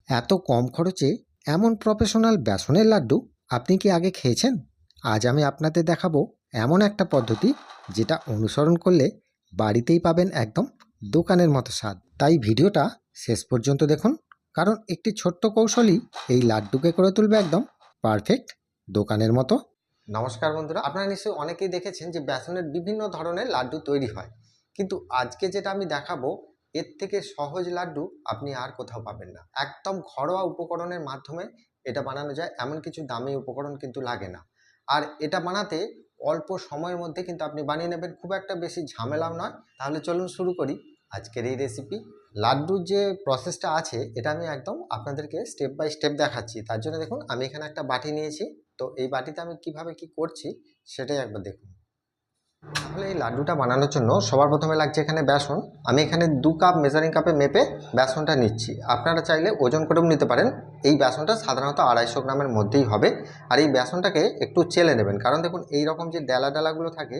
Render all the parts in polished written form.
এত কম খরচে এমন প্রফেশনাল বেসনের লাড্ডু আপনি কি আগে খেয়েছেন? আজ আমি আপনাদের দেখাবো এমন একটা পদ্ধতি যেটা অনুসরণ করলে বাড়িতেই পাবেন একদম দোকানের মতো স্বাদ। তাই ভিডিওটা শেষ পর্যন্ত দেখুন, কারণ একটি ছোট্ট কৌশলই এই লাড্ডুকে করে তুলবে একদম পারফেক্ট দোকানের মতো। নমস্কার বন্ধুরা, আপনারা নিশ্চয়ই অনেকেই দেখেছেন যে বেসনের বিভিন্ন ধরনের লাড্ডু তৈরি হয়, কিন্তু আজকে যেটা আমি দেখাবো এর থেকে সহজ লাড্ডু আপনি আর কোথাও পাবেন না। একদম ঘরোয়া উপকরণের মাধ্যমে এটা বানানো যায়, এমন কিছু দামি উপকরণ কিন্তু লাগে না। আর এটা বানাতে অল্প সময়ের মধ্যে কিন্তু আপনি বানিয়ে নেবেন, খুব একটা বেশি ঝামেলাও নয়। তাহলে চলুন শুরু করি আজকের এই রেসিপি। লাড্ডুর যে প্রসেসটা আছে এটা আমি একদম আপনাদেরকে স্টেপ বাই স্টেপ দেখাচ্ছি। তার জন্য দেখুন আমি এখানে একটা বাটি নিয়েছি, তো এই বাটিতে আমি কিভাবে কি করছি সেটাই একবার দেখুন। তাহলে এই লাড্ডুটা বানানোর জন্য সবার প্রথমে লাগছে এখানে বেসন। আমি এখানে 2 কাপ মেজারিং কাপে মেপে বেসনটা নিচ্ছি। আপনারা চাইলে ওজন করেও নিতে পারেন। এই বেসনটা সাধারণত 250 গ্রামের মধ্যেই হবে। আর এই বেসনটাকে একটু চেলে নেবেন, কারণ দেখুন এই রকম যে ডেলা ডেলাগুলো থাকে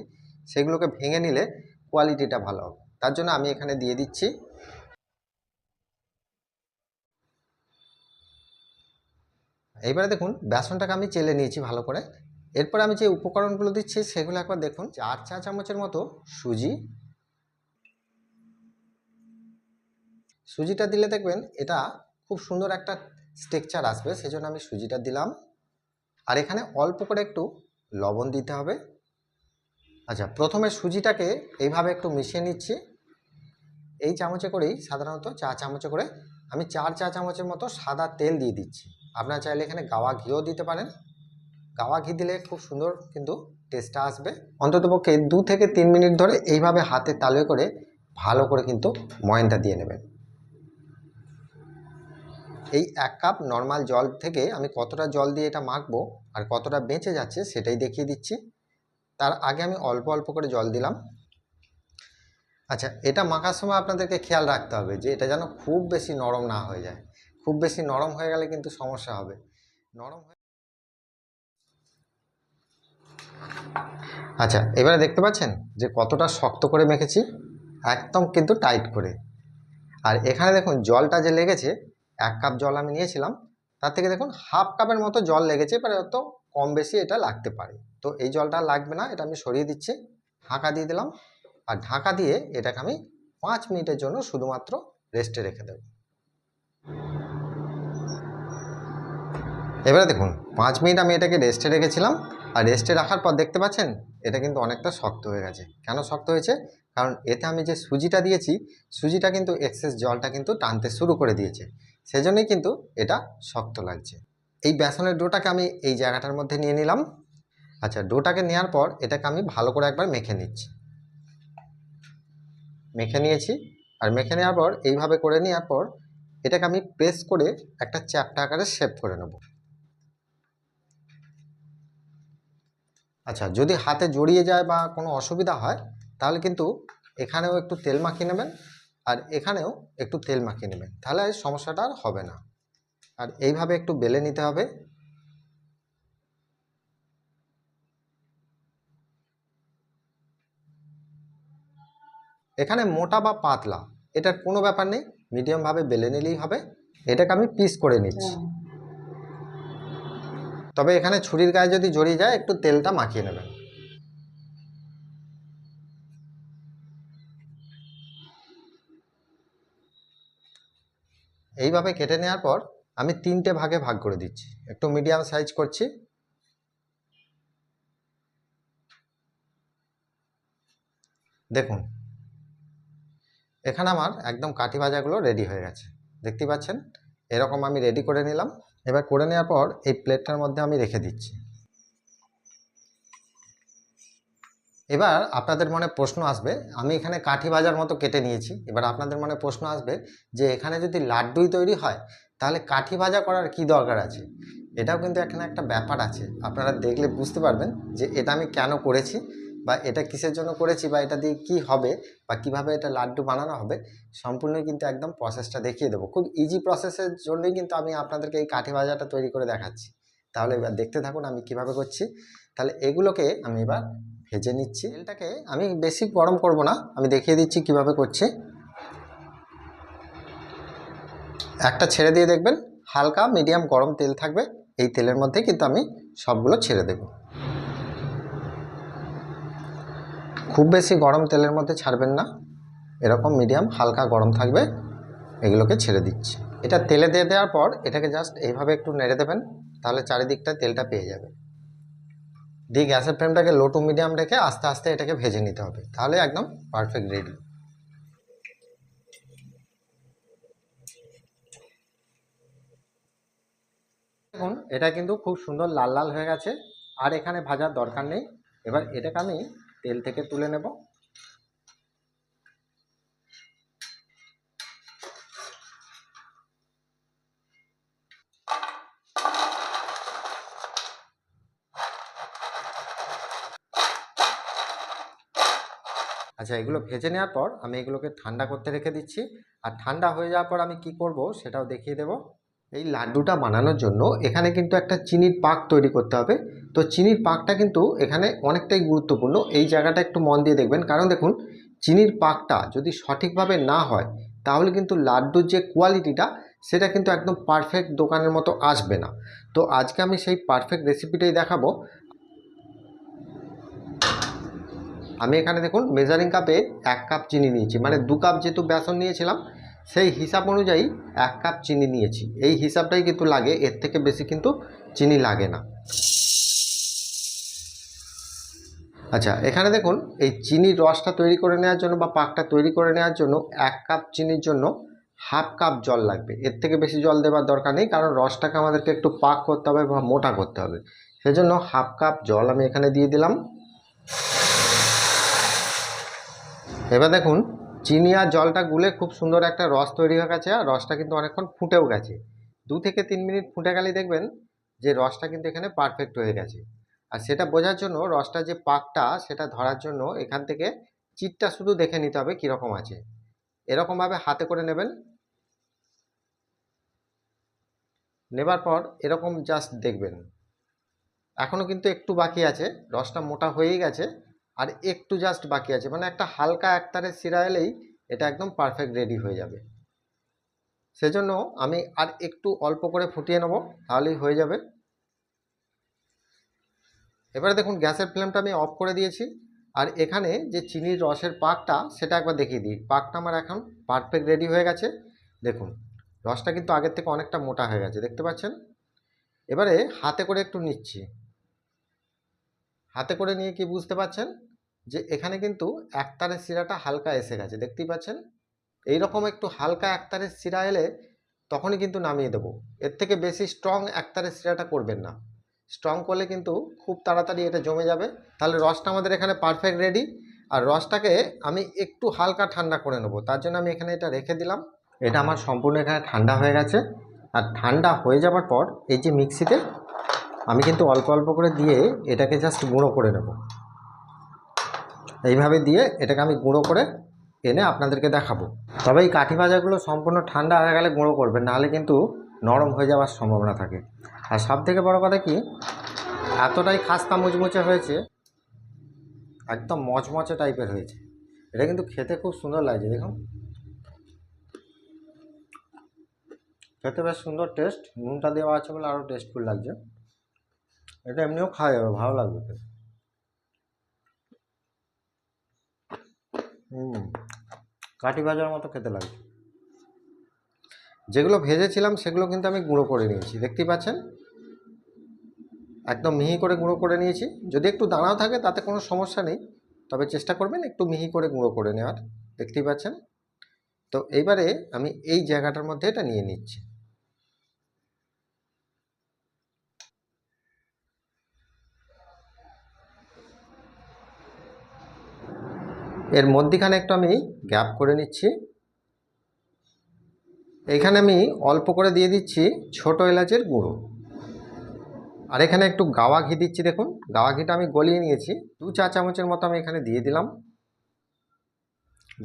সেগুলোকে ভেঙে নিলে কোয়ালিটিটা ভালো হবে। তার জন্য আমি এখানে দিয়ে দিচ্ছি। এইবারে দেখুন বেসনটাকে আমি চেলে নিয়েছি ভালো করে। এরপর আমি যে উপকরণগুলো দিচ্ছি সেগুলো একবার দেখুন। 4 চা চামচের মতো সুজি। সুজিটা দিলে দেখবেন এটা খুব সুন্দর একটা টেক্সচার আসবে, সেজন্য আমি সুজিটা দিলাম। আর এখানে অল্প করে একটু লবণ দিতে হবে। আচ্ছা, প্রথমে সুজিটাকে এইভাবে একটু মিশিয়ে নিচ্ছি। এই চামচে করেই সাধারণত চা চামচে করে আমি 4 চা চামচের মতো সাদা তেল দিয়ে দিচ্ছি। আপনারা চাইলে এখানে গাওয়া ঘিও দিতে পারেন। গাওয়া ঘি দিলে খুব সুন্দর কিন্তু টেস্টটা আসবে। অন্ততপক্ষে 2 থেকে 3 মিনিট ধরে এইভাবে হাতে তালুয়ে করে ভালো করে কিন্তু ময়ানটা দিয়ে নেবেন। এই 1 কাপ নর্মাল জল থেকে আমি কতটা জল দিয়ে এটা মাখবো আর কতটা বেঁচে যাচ্ছে সেটাই দেখিয়ে দিচ্ছি। তার আগে আমি অল্প অল্প করে জল দিলাম। আচ্ছা, এটা মাখার সময় আপনাদেরকে খেয়াল রাখতে হবে যে এটা যেন খুব বেশি নরম না হয়ে যায়। খুব বেশি নরম হয়ে গেলে কিন্তু সমস্যা হবে। নরম হয়ে আচ্ছা, এবারে দেখতে পাচ্ছেন যে কতটা শক্ত করে মেখেছি, একদম কিন্তু টাইট করে। আর এখানে দেখুন জলটা যে লেগেছে, 1 কাপ জল আমি নিয়েছিলাম, তার থেকে দেখুন হাফ কাপের মতো জল লেগেছে। এবারে তো কম বেশি এটা লাগতে পারে, তো এই জলটা লাগবে না, এটা আমি সরিয়ে দিচ্ছি। ঢাকা দিয়ে দিলাম। আর ঢাকা দিয়ে এটাকে আমি 5 মিনিটের জন্য শুধুমাত্র রেস্টে রেখে দেব। এবারে দেখুন 5 মিনিট আমি এটাকে রেস্টে রেখেছিলাম। আর রেস্টে রাখার পর দেখতে পাচ্ছেন এটা কিন্তু অনেকটা শক্ত হয়ে গেছে। কেন শক্ত হয়েছে? কারণ এতে আমি যে সুজিটা দিয়েছি, সুজিটা কিন্তু এক্সেস জলটা কিন্তু টানতে শুরু করে দিয়েছে, সেজন্যই কিন্তু এটা শক্ত লাগছে। এই বেসনের ডোটাকে আমি এই জায়গাটার মধ্যে নিয়ে নিলাম। আচ্ছা, ডোটাকে নেওয়ার পর এটাকে আমি ভালো করে একবার মেখে নিচ্ছি। মেখে নিয়েছি। আর মেখে নেওয়ার পর এইভাবে করে নেওয়ার পর এটাকে আমি প্রেস করে একটা চ্যাপ্টা আকারে শেপ করে নেব। আচ্ছা, যদি হাতে জড়িয়ে যায় বা কোনো অসুবিধা হয় তাহলে কিন্তু এখানেও একটু তেল মাখিয়ে নেবেন আর এখানেও একটু তেল মাখিয়ে নেবেন, তাহলে সমস্যাটা আর হবে না। আর এইভাবে একটু বেলে নিতে হবে। এখানে মোটা বা পাতলা এটার কোনো ব্যাপার নেই, মিডিয়ামভাবে বেলে নিলেই হবে। এটাকে আমি পিস করে নিচ্ছি। তবে এখানে ছুরির গায়ে যদি জড়িয়ে যায় একটু তেলটা মাখিয়ে নেবেন। এইভাবে কেটে নেওয়ার পর আমি 3টে ভাগে ভাগ করে দিচ্ছি, একটু মিডিয়াম সাইজ করছি। দেখুন এখানে আমার একদম কাঠি ভাজাগুলো রেডি হয়ে গেছে, দেখতে পাচ্ছেন। এরকম আমি রেডি করে নিলাম। এবার করে নেওয়ার পর এই প্লেটটার মধ্যে আমি রেখে দিচ্ছি। এবার আপনাদের মনে প্রশ্ন আসবে, আমি এখানে কাঠি ভাজার মতো কেটে নিয়েছি, এবার আপনাদের মনে প্রশ্ন আসবে যে এখানে যদি লাড্ডুই তৈরি হয় তাহলে কাঠি ভাজা করার কি দরকার আছে। এটাও কিন্তু এখানে একটা ব্যাপার আছে, আপনারা দেখলে বুঝতে পারবেন যে এটা আমি কেন করেছি বা এটা কিসের জন্য করেছি বা এটা দিয়ে কি হবে বা কিভাবে এটা লাড্ডু বানানো হবে। সম্পূর্ণই কিন্তু একদম প্রসেসটা দেখিয়ে দেবো। খুব ইজি প্রসেসের জন্যই কিন্তু আমি আপনাদেরকে এই কাঠি ভাজাটা তৈরি করে দেখাচ্ছি। তাহলে এবার দেখতে থাকুন আমি কিভাবে করছি। তাহলে এগুলোকে আমি এবার ভেজে নিচ্ছি। তেলটাকে আমি বেশি গরম করব না, আমি দেখিয়ে দিচ্ছি কিভাবে করছি। একটা ছেড়ে দিয়ে দেখবেন হালকা মিডিয়াম গরম তেল থাকবে, এই তেলের মধ্যে কিন্তু আমি সবগুলো ছেড়ে দেব। খুব বেশি গরম তেলের মধ্যে ছাড়বেন না, এরকম মিডিয়াম হালকা গরম থাকবে, এগুলোকে ছেড়ে দিচ্ছি। এটা তেলে দিয়ে দেওয়ার পর এটাকে জাস্ট এইভাবে একটু নেড়ে দেবেন, তাহলে চারিদিকটা তেলটা পেয়ে যাবে। দিয়ে গ্যাসের ফ্লেমটাকে লো টু মিডিয়াম রেখে আস্তে আস্তে এটাকে ভেজে নিতে হবে, তাহলে একদম পারফেক্ট রেডি। দেখুন এটা কিন্তু খুব সুন্দর লাল লাল হয়ে গেছে, আর এখানে ভাজার দরকার নেই। এবার এটাকে আমি তেল থেকে তুলে নেব। আচ্ছা, এগুলো ভেজে নেওয়ার পর আমি এগুলোকে ঠান্ডা করতে রেখে দিচ্ছি, আর ঠান্ডা হয়ে যাওয়ার পর আমি কি করব সেটাও দেখিয়ে দেব। এই লাড্ডুটা বানানোর জন্য এখানে কিন্তু একটা চিনির পাক তৈরি করতে হবে। তো চিনির পাকটা কিন্তু এখানে অনেকটাই গুরুত্বপূর্ণ, এই জায়গাটা একটু মন দিয়ে দেখবেন, কারণ দেখুন চিনির পাকটা যদি সঠিকভাবে না হয় তাহলে কিন্তু লাড্ডুর যে কোয়ালিটিটা সেটা কিন্তু একদম পারফেক্ট দোকানের মতো আসবে না। তো আজকে আমি সেই পারফেক্ট রেসিপিটাই দেখাবো। আমি এখানে দেখুন মেজারিং কাপে 1 কাপ চিনি নিয়েছি, মানে 2 কাপ যেহেতু বেসন নিয়েছিলাম সেই হিসাব অনুযায়ী 1 কাপ চিনি নিয়েছি। এই হিসাবটাই কিন্তু লাগে, এর থেকে বেশি কিন্তু চিনি লাগে না। আচ্ছা, এখানে দেখুন এই চিনির রসটা তৈরি করে নেওয়ার জন্য বা পাকটা তৈরি করে নেওয়ার জন্য 1 কাপ চিনির জন্য হাফ কাপ জল লাগবে, এর থেকে বেশি জল দেওয়ার দরকার নেই, কারণ রসটাকে আমাদেরকে একটু পাক করতে হবে বা মোটা করতে হবে। সেজন্য হাফ কাপ জল আমি এখানে দিয়ে দিলাম। এবার দেখুন চিনি আর জলটা গুলে খুব সুন্দর একটা রস তৈরি হয়ে গেছে, আর রসটা কিন্তু অনেকক্ষণ ফুটেও গেছে। 2 থেকে 3 মিনিট ফুটে গেলেই দেখবেন যে রসটা কিন্তু এখানে পারফেক্ট হয়ে গেছে। আর সেটা বোঝার জন্য রসটা যে পাকটা সেটা ধরার জন্য এখান থেকে চিটটা শুধু দেখে নিতে হবে কীরকম আছে, এরকমভাবে হাতে করে নেবেন। নেবার পর এরকম জাস্ট দেখবেন, এখনও কিন্তু একটু বাকি আছে, রসটা মোটা হয়েই গেছে, আর একটু জাস্ট বাকি আছে, মানে একটা হালকা একতারে শিরা এলেই এটা একদম পারফেক্ট রেডি হয়ে যাবে। সেজন্য আমি আর একটু অল্প করে ফুটিয়ে নেব, তাহলেই হয়ে যাবে। এবারে দেখুন গ্যাসের ফ্লেমটা আমি অফ করে দিয়েছি, আর এখানে যে চিনির রসের পাকটা সেটা একবার দেখিয়ে দিই। পাকটা আমার এখন পারফেক্ট রেডি হয়ে গেছে। দেখুন রসটা কিন্তু আগের থেকে অনেকটা মোটা হয়ে গেছে, দেখতে পাচ্ছেন। এবারে হাতে করে একটু নিচ্ছি, হাতে করে নিয়ে কি বুঝতে পাচ্ছেন যে এখানে কিন্তু একতারের শিরাটা হালকা এসে গেছে, দেখতেই পাচ্ছেন। এইরকম একটু হালকা একতারের শিরা এলে তখনই কিন্তু নামিয়ে দেবো, এর থেকে বেশি স্ট্রং একতারের শিরাটা করবেন না, স্ট্রং করলে কিন্তু খুব তাড়াতাড়ি এটা জমে যাবে। তাহলে রসটা আমাদের এখানে পারফেক্ট রেডি, আর রসটাকে আমি একটু হালকা ঠান্ডা করে নেবো, তার জন্য আমি এখানে এটা রেখে দিলাম। এটা আমার সম্পূর্ণ এখানে ঠান্ডা হয়ে গেছে, আর ঠান্ডা হয়ে যাওয়ার পর এই যে মিক্সিতে আমি কিন্তু অল্প অল্প করে দিয়ে এটাকে জাস্ট গুঁড়ো করে নেব। এইভাবে দিয়ে এটাকে আমি গুঁড়ো করে এনে আপনাদেরকে দেখাবো। তবে এই কাঠি ভাজাগুলো সম্পূর্ণ ঠান্ডা হয়ে গেলে গুঁড়ো করবেন, নাহলে কিন্তু নরম হয়ে যাওয়ার সম্ভাবনা থাকে। আর সবথেকে বড় কথা কি, এতটাই খাস্তা মুচমুচে হয়েছে, একদম মচমচে টাইপের হয়েছে। এটা কিন্তু খেতে খুব সুন্দর লাগছে, দেখুন খেতে বেশ সুন্দর টেস্ট, নুনটা দেওয়া আছে বলে আরও টেস্টফুল লাগছে। এটা এমনিও খাওয়া যাবে, ভালো লাগবে খেতে। কাঠি ভাজার মতো খেতে লাগছে। যেগুলো ভেজেছিলাম সেগুলো কিন্তু আমি গুঁড়ো করে নিয়েছি, দেখতেই পাচ্ছেন একদম মিহি করে গুঁড়ো করে নিয়েছি। যদি একটু দানাও থাকে তাতে কোনো সমস্যা নেই, তবে চেষ্টা করবেন একটু মিহি করে গুঁড়ো করে নেওয়ার, দেখতেই পাচ্ছেন। তো এইবারে আমি এই জায়গাটার মধ্যে এটা নিয়ে নিচ্ছি। এর মধ্যিখানে একটু আমি গ্যাপ করে নিচ্ছি। এইখানে আমি অল্প করে দিয়ে দিচ্ছি ছোটো এলাচের গুঁড়ো, আর এখানে একটু গাওয়া ঘি দিচ্ছি। দেখুন গাওয়া ঘিটা আমি গলিয়ে নিয়েছি, 2 চা চামচের মতো আমি এখানে দিয়ে দিলাম।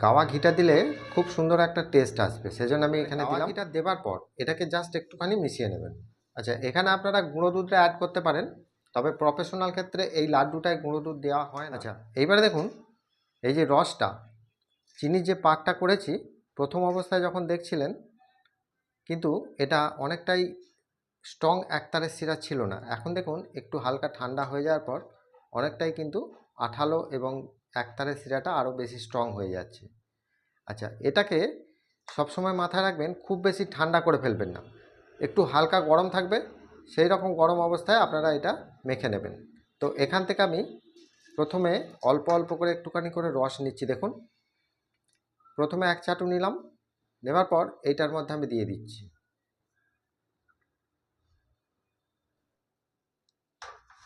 গাওয়া ঘিটা দিলে খুব সুন্দর একটা টেস্ট আসবে, সেজন্য আমি এখানে দিলাম। ঘিটা দেওয়ার পর এটাকে জাস্ট একটুখানি মিশিয়ে নেবেন। আচ্ছা, এখানে আপনারা গুঁড়ো দুধটা অ্যাড করতে পারেন, তবে প্রফেশনাল ক্ষেত্রে এই লাড্ডুটায় গুঁড়ো দুধ দেওয়া হয় না। আচ্ছা, এইবারে দেখুন এই যে রসটা, চিনির যে পাকটা করেছি, প্রথম অবস্থায় যখন দেখছিলেন কিন্তু এটা অনেকটাই স্ট্রং একতারের শিরা ছিল না। এখন দেখুন একটু হালকা ঠান্ডা হয়ে যাওয়ার পর অনেকটাই কিন্তু আঠালো এবং একতারের শিরাটা আরও বেশি স্ট্রং হয়ে যাচ্ছে। আচ্ছা, এটাকে সবসময় মাথায় রাখবেন, খুব বেশি ঠান্ডা করে ফেলবেন না, একটু হালকা গরম থাকবে, সেই রকম গরম অবস্থায় আপনারা এটা মেখে নেবেন। তো এখান থেকে আমি প্রথমে অল্প অল্প করে একটুখানি করে রস নিচ্ছি। দেখুন, প্রথমে 1 চাটু নিলাম, নেওয়ার পর এইটার মধ্যে আমি দিয়ে দিচ্ছি।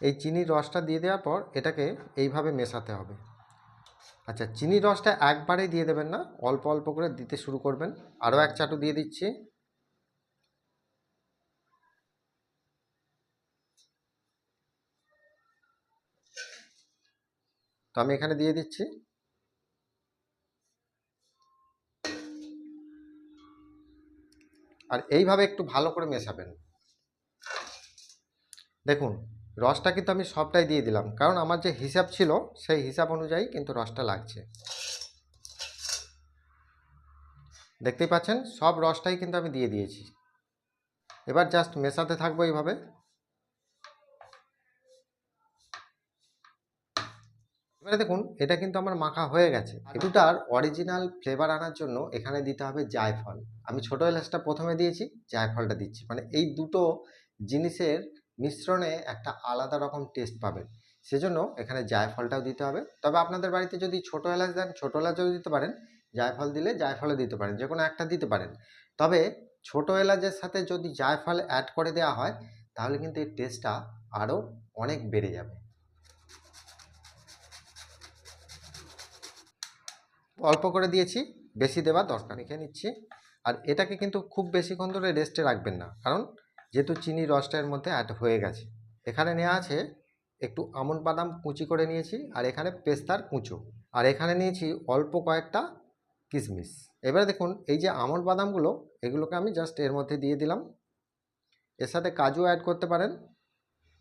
এই চিনির রসটা দিয়ে দেওয়ার পর এটাকে এইভাবে মেশাতে হবে। আচ্ছা, চিনির রসটা একবারেই দিয়ে দেবেন না, অল্প অল্প করে দিতে শুরু করবেন। আরও 1 চাটু দিয়ে দিচ্ছি। তো আমি এখানে দিয়ে দিচ্ছি। আর এইভাবে একটু ভালো করে মেশাবেন। দেখুন, রসটা কিন্তু আমি সবটাই দিয়ে দিলাম, কারণ আমার যে হিসাব ছিল সেই হিসাব অনুযায়ী কিন্তু রসটা লাগছে। দেখতেই পাচ্ছেন সব রসটাই কিন্তু আমি দিয়ে দিয়েছি। এবার জাস্ট মেশাতে থাকবো এইভাবে। এবারে দেখুন, এটা কিন্তু আমার মাখা হয়ে গেছে। এটার অরিজিনাল ফ্লেভার আনার জন্য এখানে দিতে হবে জায়ফল। আমি ছোটো এলাচটা প্রথমে দিয়েছি, জায়ফলটা দিচ্ছি, মানে এই দুটো জিনিসের মিশ্রণে একটা আলাদা রকম টেস্ট পাবেন, সেজন্য এখানে জায়ফলটাও দিতে হবে। তবে আপনাদের বাড়িতে যদি ছোটো এলাচ দেন, ছোটো এলাচও দিতে পারেন, জায়ফল দিলে জায়ফলও দিতে পারেন, যে কোনো একটা দিতে পারেন। তবে ছোটো এলাচের সাথে যদি জায়ফল অ্যাড করে দেওয়া হয় তাহলে কিন্তু এর টেস্টটা আরও অনেক বেড়ে যাবে। অল্প করে দিয়েছি, বেশি দেওয়ার দরকার, মেখে নিচ্ছি। আর এটাকে কিন্তু খুব বেশিক্ষণ ধরে রেস্টে রাখবেন না, কারণ যেহেতু চিনি রসটা এর মধ্যে অ্যাড হয়ে গেছে। এখানে নেওয়া আছে একটু আমন্ড বাদাম কুচি করে নিয়েছি, আর এখানে পেস্তার কুঁচো, আর এখানে নিয়েছি অল্প কয়েকটা কিশমিশ। এবারে দেখুন, এই যে আমন্ড বাদামগুলো, এগুলোকে আমি জাস্ট এর মধ্যে দিয়ে দিলাম। এর সাথে কাজু অ্যাড করতে পারেন।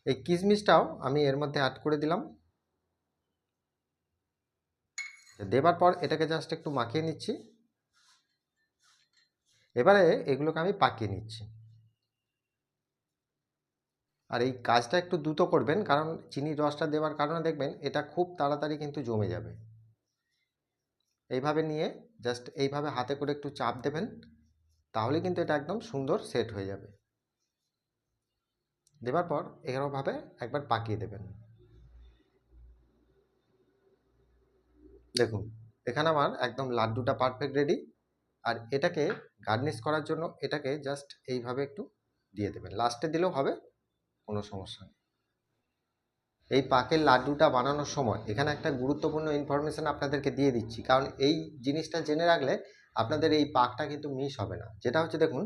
এই কিশমিশটাও আমি এর মধ্যে অ্যাড করে দিলাম। দেবার পর এটাকে জাস্ট একটু মাখিয়ে নিচ্ছি। এবারে এগুলোকে আমি পাকিয়ে নিচ্ছি। আর এই কাজটা একটু দ্রুত করবেন, কারণ চিনির রসটা দেওয়ার কারণে দেখবেন এটা খুব তাড়াতাড়ি কিন্তু জমে যাবে। এইভাবে নিয়ে জাস্ট এইভাবে হাতে করে একটু চাপ দেবেন, তাহলে কিন্তু এটা একদম সুন্দর সেট হয়ে যাবে। দেওয়ার পর এরকমভাবে একবার পাকিয়ে দেবেন। দেখুন, এখানে আমার একদম লাড্ডুটা পারফেক্ট রেডি। আর এটাকে গার্নিশ করার জন্য এটাকে জাস্ট এইভাবে একটু দিয়ে দেবেন, লাস্টে দিলেও হবে, কোনো সমস্যা নেই। এই পাকের লাড্ডুটা বানানোর সময় এখানে একটা গুরুত্বপূর্ণ ইনফরমেশন আপনাদেরকে দিয়ে দিচ্ছি, কারণ এই জিনিসটা জেনে রাখলে আপনাদের এই পাকটা কিন্তু মিস হবে না। যেটা হচ্ছে, দেখুন,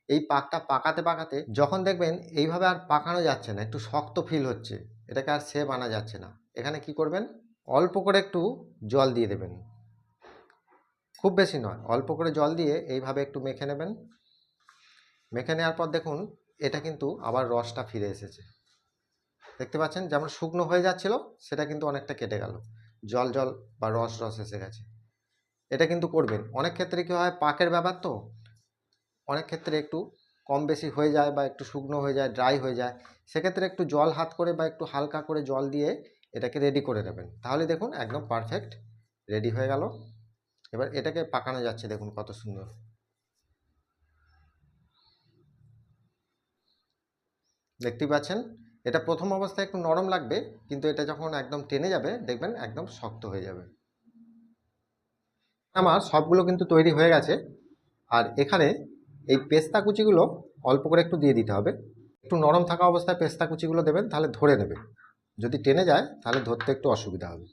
এই পাকটা পাকাতে পাকাতে যখন দেখবেন এইভাবে আর পাকানো যাচ্ছে না, একটু শক্ত ফিল হচ্ছে, এটাকে আর সেভ আনা যাচ্ছে না, এখানে কি করবেন, অল্প করে একটু জল দিয়ে দেবেন। খুব বেশি নয়, অল্প করে জল দিয়ে এইভাবে একটু মেখে নেবেন। মেখে নেওয়ার পর দেখুন, এটা কিন্তু আবার রসটা ফিরে এসেছে। দেখতে পাচ্ছেন, যেমন শুকনো হয়ে যাচ্ছিল সেটা কিন্তু অনেকটা কেটে গেল, জল জল বা রস রস এসে গেছে। এটা কিন্তু করবেন। অনেক ক্ষেত্রে কী হয়, পাকের ব্যাপার তো, অনেক ক্ষেত্রে একটু কম বেশি হয়ে যায় বা একটু শুকনো হয়ে যায়, ড্রাই হয়ে যায়। সেক্ষেত্রে একটু জল হাত করে বা একটু হালকা করে জল দিয়ে এটাকে রেডি করে নেবেন, তাহলে দেখুন একদম পারফেক্ট রেডি হয়ে গেল। এবার এটাকে পাকানো যাচ্ছে, দেখুন কত সুন্দর। দেখতেই পাচ্ছেন, এটা প্রথম অবস্থায় একটু নরম লাগবে, কিন্তু এটা যখন একদম টেনে যাবে দেখবেন একদম শক্ত হয়ে যাবে। আমার সবগুলো কিন্তু তৈরি হয়ে গেছে। আর এখানে এই পেস্তা কুচিগুলো অল্প করে একটু দিয়ে দিতে হবে। একটু নরম থাকা অবস্থায় পেস্তা কুচিগুলো দেবেন, তাহলে ধরে নেবে। যদি টেনে যায় তাহলে ধরতে একটু অসুবিধা হবে।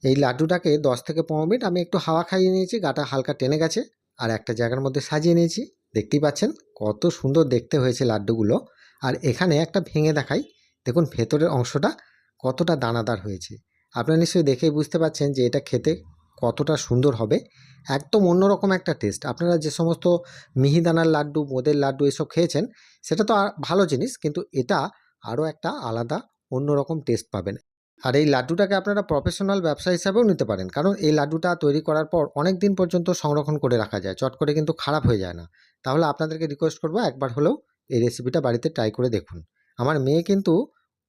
এই লাড্ডুটাকে 10 থেকে 15 মিনিট আমি একটু হাওয়া খাইয়ে নিয়েছি, গাটা হালকা টেনে গেছে। আর একটা জায়গার মধ্যে সাজিয়ে নিয়েছি। দেখতেই পাচ্ছেন কত সুন্দর দেখতে হয়েছে লাড্ডুগুলো। আর এখানে একটা ভেঙে দেখাই, দেখুন ভেতরের অংশটা কতটা দানাদার হয়েছে। আপনারা নিশ্চয়ই দেখেই বুঝতে পারছেন যে এটা খেতে কতটা সুন্দর হবে। একদম অন্যরকম একটা টেস্ট। আপনারা যে সমস্ত মিহিদানার লাড্ডু, বোঁদের লাড্ডু এসব খেয়েছেন, সেটা তো ভালো জিনিস, কিন্তু এটা আরও একটা আলাদা অন্যরকম টেস্ট পাবেন। আর এই লাড্ডুটাকে আপনারা প্রফেশনাল ব্যবসা হিসাবেও নিতে পারেন, কারণ এই লাড্ডুটা তৈরি করার পর অনেক দিন পর্যন্ত সংরক্ষণ করে রাখা যায়, চট করে কিন্তু খারাপ হয়ে যায় না। তাহলে আপনাদেরকে রিকোয়েস্ট করবো একবার হলেও এই রেসিপিটা বাড়িতে ট্রাই করে দেখুন। আমার মেয়ে কিন্তু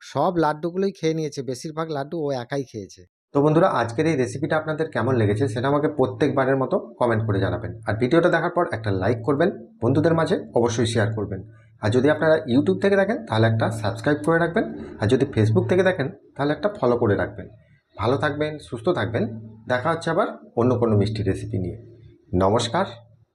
সব লাড্ডুগুলোই খেয়ে নিয়েছে, বেশিরভাগ লাড্ডু ও একাই খেয়েছে। তো বন্ধুরা, আজকের এই রেসিপিটা আপনাদের কেমন লেগেছে সেটা আমাকে প্রত্যেকবারের মতো কমেন্ট করে জানাবেন। আর ভিডিওটা দেখার পর একটা লাইক করবেন, বন্ধুদের মাঝে অবশ্যই শেয়ার করবেন। আর যদি আপনারা ইউটিউব থেকে দেখেন তাহলে একটা সাবস্ক্রাইব করে রাখবেন, আর যদি ফেসবুক থেকে দেখেন তাহলে একটা ফলো করে রাখবেন। ভালো থাকবেন, সুস্থ থাকবেন। দেখা হচ্ছে আবার অন্য কোনো মিষ্টি রেসিপি নিয়ে। নমস্কার।